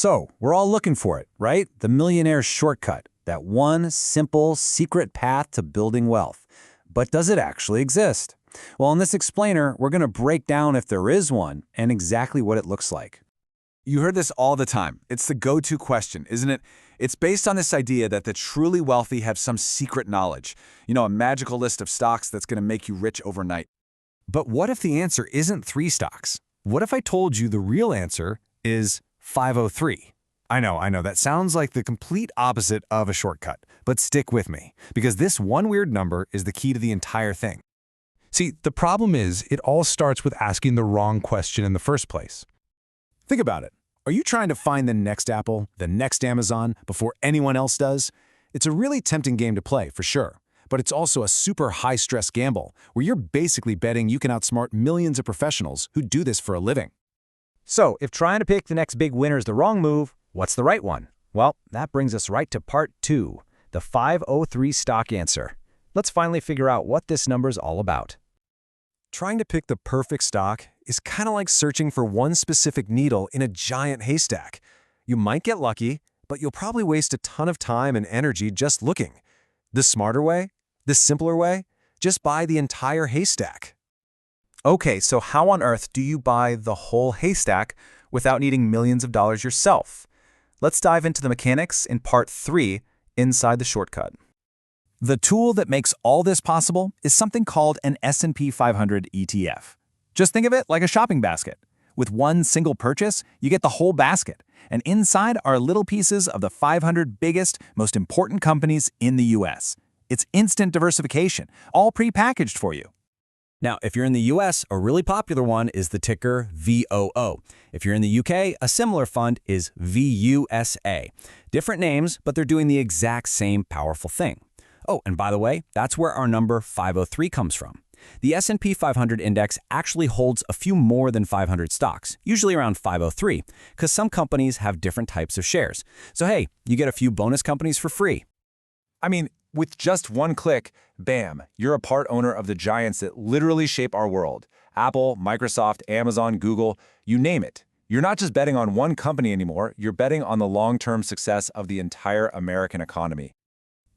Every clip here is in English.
So, we're all looking for it, right? The Millionaire Shortcut, that one simple, secret path to building wealth. But does it actually exist? Well, in this explainer, we're going to break down if there is one and exactly what it looks like. You heard this all the time. It's the go-to question, isn't it? It's based on this idea that the truly wealthy have some secret knowledge. A magical list of stocks that's going to make you rich overnight. But what if the answer isn't 3 stocks? What if I told you the real answer is 503? I know, that sounds like the complete opposite of a shortcut. But stick with me, because this one weird number is the key to the entire thing. See, the problem is it all starts with asking the wrong question in the first place. Think about it. Are you trying to find the next Apple, the next Amazon, before anyone else does? It's a really tempting game to play, for sure. But it's also a super high-stress gamble, where you're basically betting you can outsmart millions of professionals who do this for a living. So, if trying to pick the next big winner is the wrong move, what's the right one? Well, that brings us right to part 2, the 503 stock answer. Let's finally figure out what this number's all about. Trying to pick the perfect stock is kind of like searching for one specific needle in a giant haystack. You might get lucky, but you'll probably waste a ton of time and energy just looking. The smarter way? The simpler way? Just buy the entire haystack. Okay, so how on earth do you buy the whole haystack without needing millions of dollars yourself? Let's dive into the mechanics in part 3 inside the shortcut. The tool that makes all this possible is something called an S&P 500 ETF. Just think of it like a shopping basket. With one single purchase, you get the whole basket, and inside are little pieces of the 500 biggest, most important companies in the US. It's instant diversification, all pre-packaged for you. Now, if you're in the US, a really popular one is the ticker VOO. If you're in the UK, a similar fund is VUSA. Different names, but they're doing the exact same powerful thing. Oh, and by the way, that's where our number 503 comes from. The S&P 500 index actually holds a few more than 500 stocks, usually around 503, because some companies have different types of shares. So hey, you get a few bonus companies for free. I mean, with just one click, bam, you're a part owner of the giants that literally shape our world. Apple, Microsoft, Amazon, Google, you name it. You're not just betting on one company anymore, you're betting on the long-term success of the entire American economy.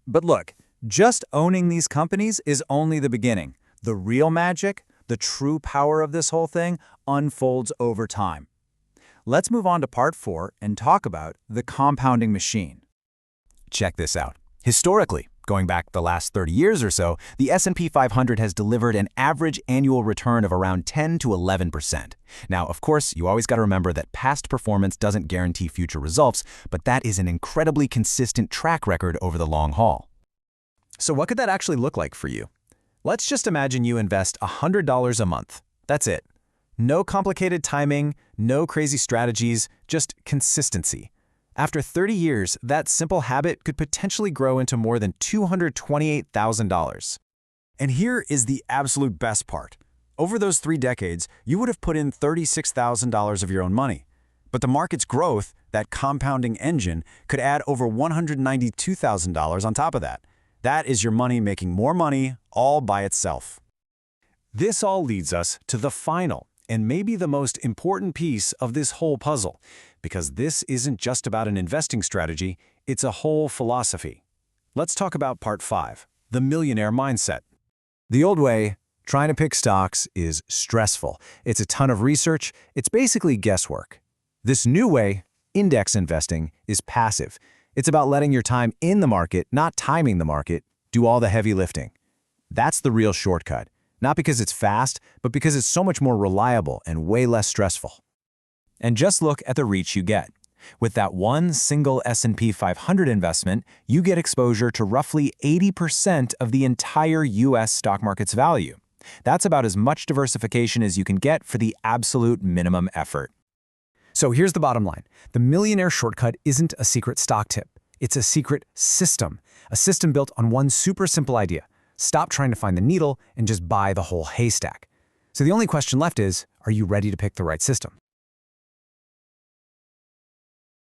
But look, just owning these companies is only the beginning. The real magic, the true power of this whole thing, unfolds over time. Let's move on to part 4 and talk about the compounding machine. Check this out. Historically, going back the last 30 years or so, the S&P 500 has delivered an average annual return of around 10 to 11%. Now, of course, you always got to remember that past performance doesn't guarantee future results, but that is an incredibly consistent track record over the long haul. So what could that actually look like for you? Let's just imagine you invest $100 a month. That's it. No complicated timing, no crazy strategies, just consistency. After 30 years, that simple habit could potentially grow into more than $228,000. And here is the absolute best part. Over those 3 decades, you would have put in $36,000 of your own money. But the market's growth, that compounding engine, could add over $192,000 on top of that. That is your money making more money all by itself. This all leads us to the final and maybe the most important piece of this whole puzzle, because this isn't just about an investing strategy, it's a whole philosophy. Let's talk about part 5, the millionaire mindset. The old way, trying to pick stocks, is stressful. It's a ton of research, it's basically guesswork. This new way, index investing, is passive. It's about letting your time in the market, not timing the market, do all the heavy lifting. That's the real shortcut, not because it's fast, but because it's so much more reliable and way less stressful. And just look at the reach you get. With that one single S&P 500 investment, you get exposure to roughly 80% of the entire US stock market's value. That's about as much diversification as you can get for the absolute minimum effort. So here's the bottom line. The Millionaire Shortcut isn't a secret stock tip. It's a secret system. A system built on one super simple idea. Stop trying to find the needle and just buy the whole haystack. So the only question left is, are you ready to pick the right system?